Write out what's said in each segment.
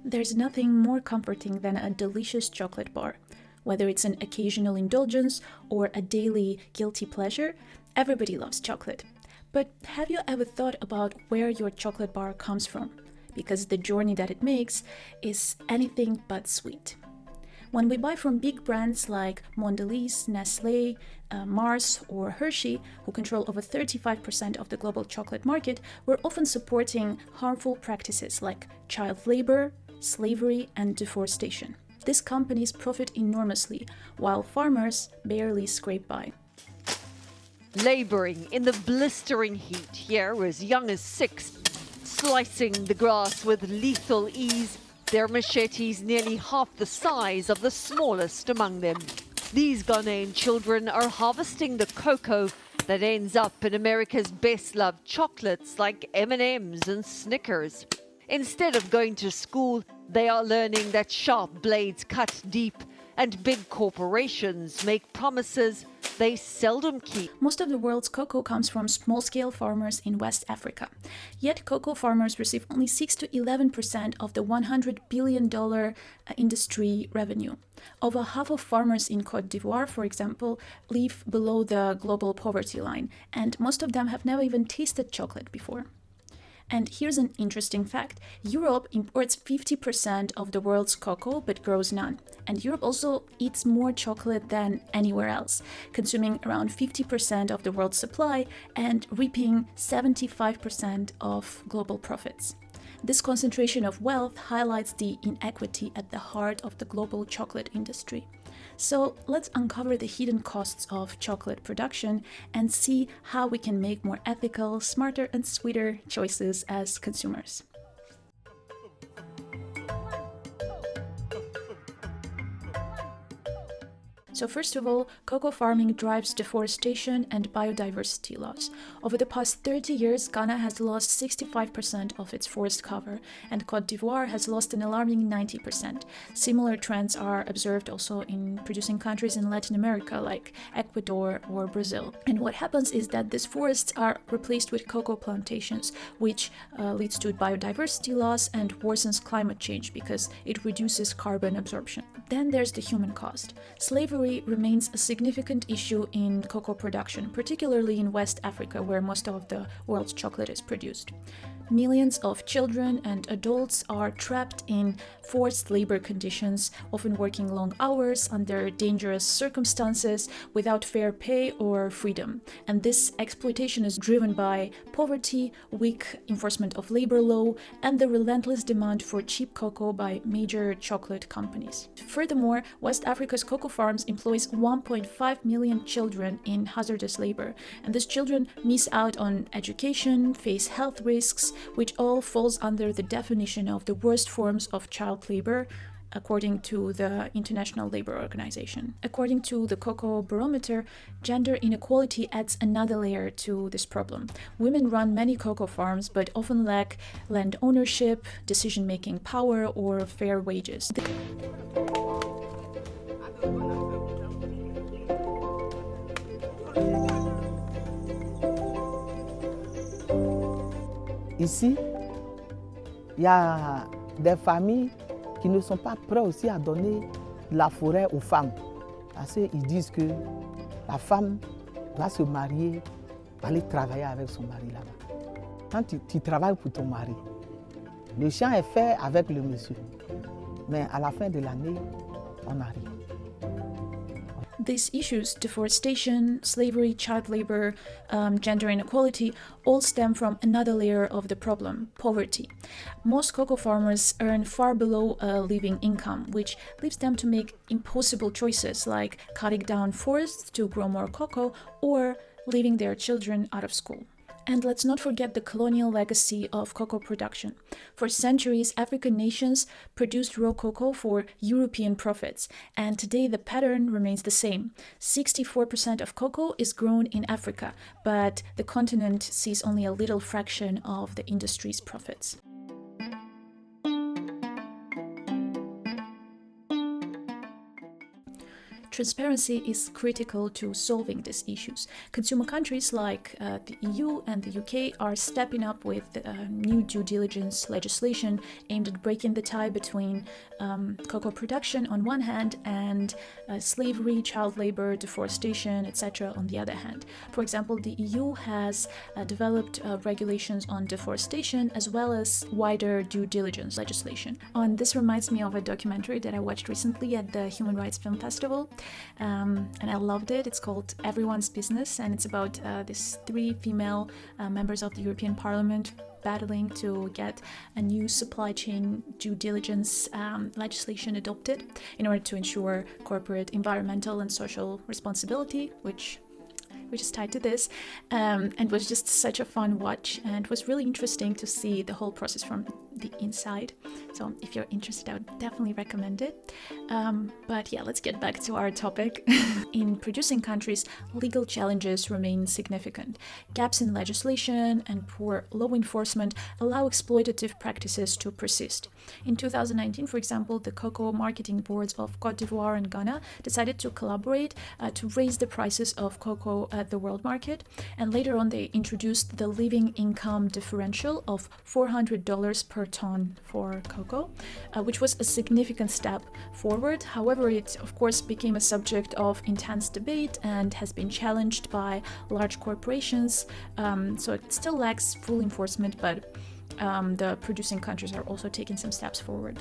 There's nothing more comforting than a delicious chocolate bar. Whether it's an occasional indulgence or a daily guilty pleasure, everybody loves chocolate. But have you ever thought about where your chocolate bar comes from? Because the journey that it makes is anything but sweet. When we buy from big brands like Mondelez, Nestlé, Mars, or Hershey, who control over 35% of the global chocolate market, we're often supporting harmful practices like child labor, slavery, and deforestation. These companies profit enormously, while farmers barely scrape by. Laboring in the blistering heat here as young as 6, slicing the grass with lethal ease, their machetes nearly half the size of the smallest among them. These Ghanaian children are harvesting the cocoa that ends up in America's best-loved chocolates like M&Ms and Snickers. Instead of going to school, they are learning that sharp blades cut deep and big corporations make promises they seldom keep. Most of the world's cocoa comes from small-scale farmers in West Africa. Yet cocoa farmers receive only 6 to 11% of the $100 billion industry revenue. Over half of farmers in Côte d'Ivoire, for example, live below the global poverty line, and most of them have never even tasted chocolate before. And here's an interesting fact. Europe imports 50% of the world's cocoa, but grows none. And Europe also eats more chocolate than anywhere else, consuming around 50% of the world's supply and reaping 75% of global profits. This concentration of wealth highlights the inequity at the heart of the global chocolate industry. So let's uncover the hidden costs of chocolate production and see how we can make more ethical, smarter, and sweeter choices as consumers. So first of all, cocoa farming drives deforestation and biodiversity loss. Over the past 30 years, Ghana has lost 65% of its forest cover, and Côte d'Ivoire has lost an alarming 90%. Similar trends are observed also in producing countries in Latin America like Ecuador or Brazil. And what happens is that these forests are replaced with cocoa plantations, which leads to biodiversity loss and worsens climate change because it reduces carbon absorption. Then there's the human cost. Slavery remains a significant issue in cocoa production, particularly in West Africa, where most of the world's chocolate is produced. Millions of children and adults are trapped in forced labor conditions, often working long hours under dangerous circumstances without fair pay or freedom. And this exploitation is driven by poverty, weak enforcement of labor law, and the relentless demand for cheap cocoa by major chocolate companies. Furthermore, West Africa's cocoa farms employs 1.5 million children in hazardous labor, and these children miss out on education, face health risks, which all falls under the definition of the worst forms of child labor, according to the International Labour Organization. According to the Cocoa Barometer, gender inequality adds another layer to this problem. Women run many cocoa farms but often lack land ownership, decision-making power, or fair wages. Ici, il y a des familles qui ne sont pas prêtes aussi à donner la forêt aux femmes. Parce qu'ils disent que la femme doit se marier, aller travailler avec son mari là-bas. Quand tu travailles pour ton mari, le champ est fait avec le monsieur. Mais à la fin de l'année, on n'a rien. These issues, deforestation, slavery, child labor, gender inequality, all stem from another layer of the problem, poverty. Most cocoa farmers earn far below a living income, which leads them to make impossible choices like cutting down forests to grow more cocoa or leaving their children out of school. And let's not forget the colonial legacy of cocoa production. For centuries, African nations produced raw cocoa for European profits, and today the pattern remains the same. 64% of cocoa is grown in Africa, but the continent sees only a little fraction of the industry's profits. Transparency is critical to solving these issues. Consumer countries like the EU and the UK are stepping up with new due diligence legislation aimed at breaking the tie between cocoa production on one hand and slavery, child labor, deforestation, etc. on the other hand. For example, the EU has developed regulations on deforestation as well as wider due diligence legislation. This reminds me of a documentary that I watched recently at the Human Rights Film Festival. And I loved it. It's called Everyone's Business, and it's about these 3 female members of the European Parliament battling to get a new supply chain due diligence legislation adopted in order to ensure corporate environmental and social responsibility, which is tied to this, and was just such a fun watch, and was really interesting to see the whole process from the inside. So if you're interested, I would definitely recommend it. But yeah, let's get back to our topic. In producing countries, legal challenges remain significant. Gaps in legislation and poor law enforcement allow exploitative practices to persist. In 2019, for example, the cocoa marketing boards of Côte d'Ivoire and Ghana decided to collaborate to raise the prices of cocoa at the world market, and later on they introduced the living income differential of $400 per ton for cocoa, which was a significant step forward. However, it of course became a subject of intense debate and has been challenged by large corporations, so it still lacks full enforcement, but the producing countries are also taking some steps forward.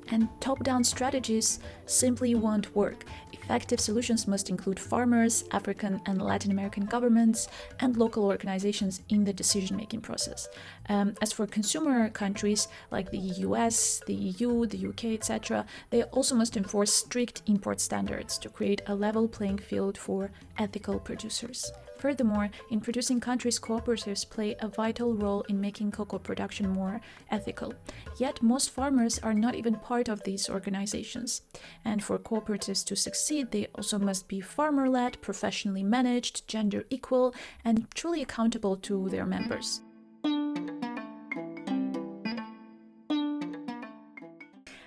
And top-down strategies simply won't work. Effective solutions must include farmers, African and Latin American governments, and local organizations in the decision-making process. As for consumer countries like the US, the EU, the UK, etc., they also must enforce strict import standards to create a level playing field for ethical producers. Furthermore, in producing countries, cooperatives play a vital role in making cocoa production more ethical. Yet most farmers are not even part of these organizations. And for cooperatives to succeed, they also must be farmer-led, professionally managed, gender equal, and truly accountable to their members.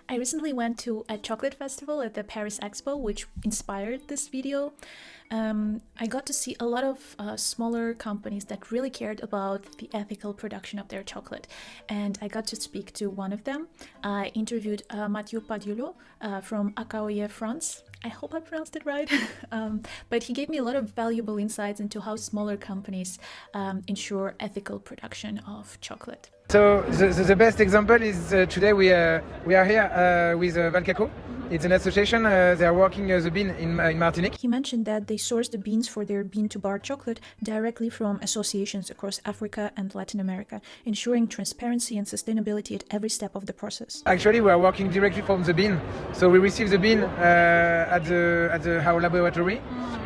I recently went to a chocolate festival at the Paris Expo, which inspired this video. I got to see a lot of smaller companies that really cared about the ethical production of their chocolate, and I got to speak to one of them. I interviewed Mathieu Padiolo from Akaoye, France. I hope I pronounced it right, but he gave me a lot of valuable insights into how smaller companies ensure ethical production of chocolate. So the best example is today we are here with Valcaco. It's an association. They are working the bean in Martinique. He mentioned that they source the beans for their bean-to-bar chocolate directly from associations across Africa and Latin America, ensuring transparency and sustainability at every step of the process. Actually, we are working directly from the bean. So we receive the bean at our laboratory,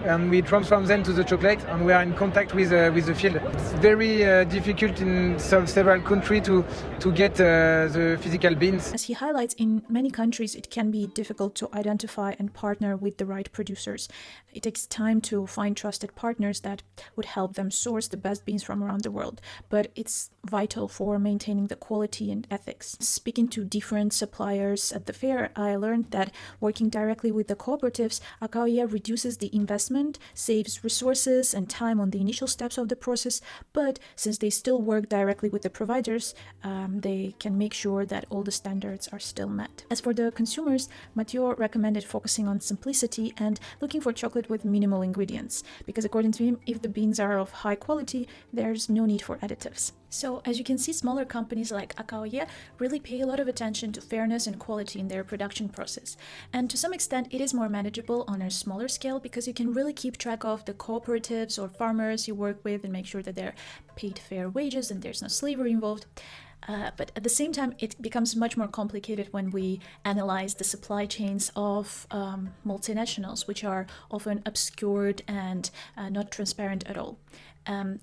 and we transform them to the chocolate, and we are in contact with the field. It's very difficult in several countries to get the physical beans. As he highlights, in many countries it can be difficult to identify and partner with the right producers. It takes time to find trusted partners that would help them source the best beans from around the world, but it's vital for maintaining the quality and ethics. Speaking to different suppliers at the fair, I learned that working directly with the cooperatives, Akaoye reduces the investment, saves resources and time on the initial steps of the process, but since they still work directly with the providers, they can make sure that all the standards are still met. As for the consumers, Mathieu recommended focusing on simplicity and looking for chocolate with minimal ingredients, because according to him, if the beans are of high quality, there's no need for additives. So as you can see, smaller companies like Akaoye really pay a lot of attention to fairness and quality in their production process. And to some extent, it is more manageable on a smaller scale because you can really keep track of the cooperatives or farmers you work with and make sure that they're paid fair wages and there's no slavery involved. But at the same time, it becomes much more complicated when we analyze the supply chains of multinationals, which are often obscured and not transparent at all.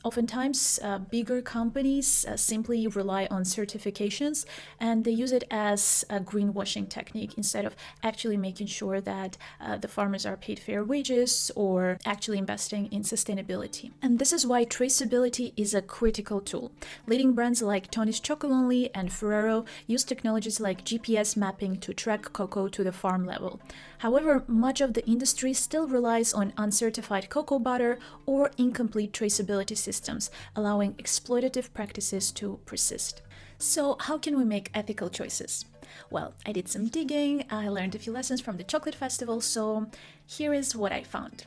Oftentimes, bigger companies simply rely on certifications, and they use it as a greenwashing technique instead of actually making sure that the farmers are paid fair wages or actually investing in sustainability. And this is why traceability is a critical tool. Leading brands like Tony's Chocolat and Ferrero use technologies like GPS mapping to track cocoa to the farm level. However, much of the industry still relies on uncertified cocoa butter or incomplete traceability systems, allowing exploitative practices to persist. So, how can we make ethical choices? Well, I did some digging, I learned a few lessons from the chocolate festival, so here is what I found.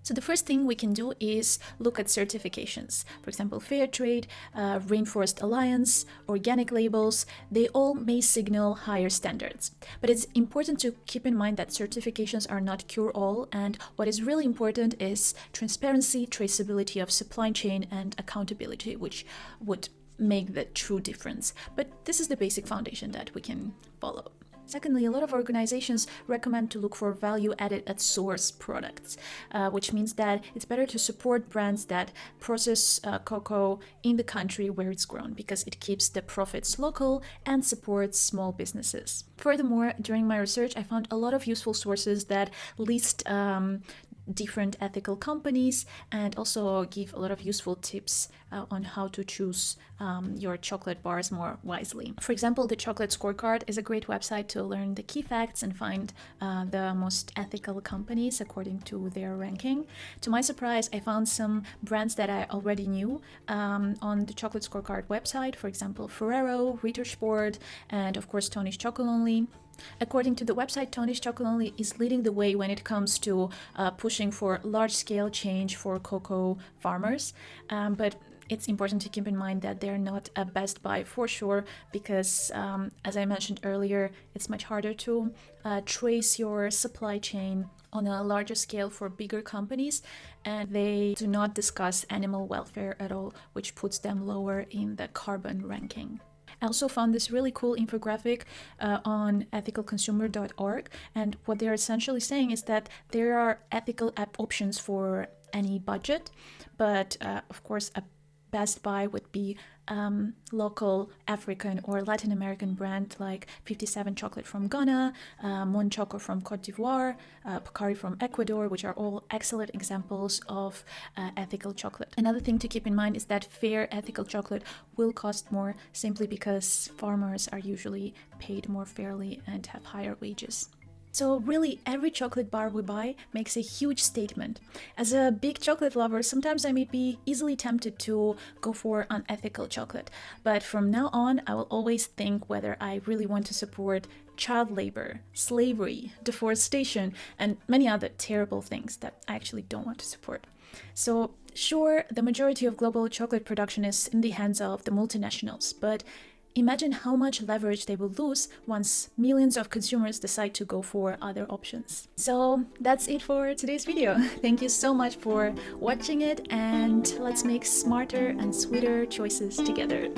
So the first thing we can do is look at certifications. For example, Fair Trade, Rainforest Alliance, organic labels, they all may signal higher standards. But it's important to keep in mind that certifications are not cure-all, and what is really important is transparency, traceability of supply chain, and accountability, which would make the true difference. But this is the basic foundation that we can follow. Secondly, a lot of organizations recommend to look for value added at source products, which means that it's better to support brands that process cocoa in the country where it's grown, because it keeps the profits local and supports small businesses. Furthermore, during my research, I found a lot of useful sources that list different ethical companies and also give a lot of useful tips on how to choose your chocolate bars more wisely. For example, the Chocolate Scorecard is a great website to learn the key facts and find the most ethical companies according to their ranking. To my surprise, I found some brands that I already knew on the Chocolate Scorecard website. For example, Ferrero, Rittersport, and of course Tony's Chocolat. According to the website, Tony's Chocolat is leading the way when it comes to pushing for large-scale change for cocoa farmers, but it's important to keep in mind that they're not a best buy for sure, because as I mentioned earlier, it's much harder to trace your supply chain on a larger scale for bigger companies, and they do not discuss animal welfare at all, which puts them lower in the carbon ranking. I also found this really cool infographic on ethicalconsumer.org, and what they're essentially saying is that there are ethical app options for any budget, but of course a best buy would be local African or Latin American brand like 57 Chocolate from Ghana, Mon Choco from Cote d'Ivoire, Pocari from Ecuador, which are all excellent examples of ethical chocolate. Another thing to keep in mind is that fair ethical chocolate will cost more simply because farmers are usually paid more fairly and have higher wages. So really, every chocolate bar we buy makes a huge statement. As a big chocolate lover, sometimes I may be easily tempted to go for unethical chocolate. But from now on, I will always think whether I really want to support child labor, slavery, deforestation, and many other terrible things that I actually don't want to support. So sure, the majority of global chocolate production is in the hands of the multinationals, but imagine how much leverage they will lose once millions of consumers decide to go for other options. So that's it for today's video. Thank you so much for watching it, and let's make smarter and sweeter choices together.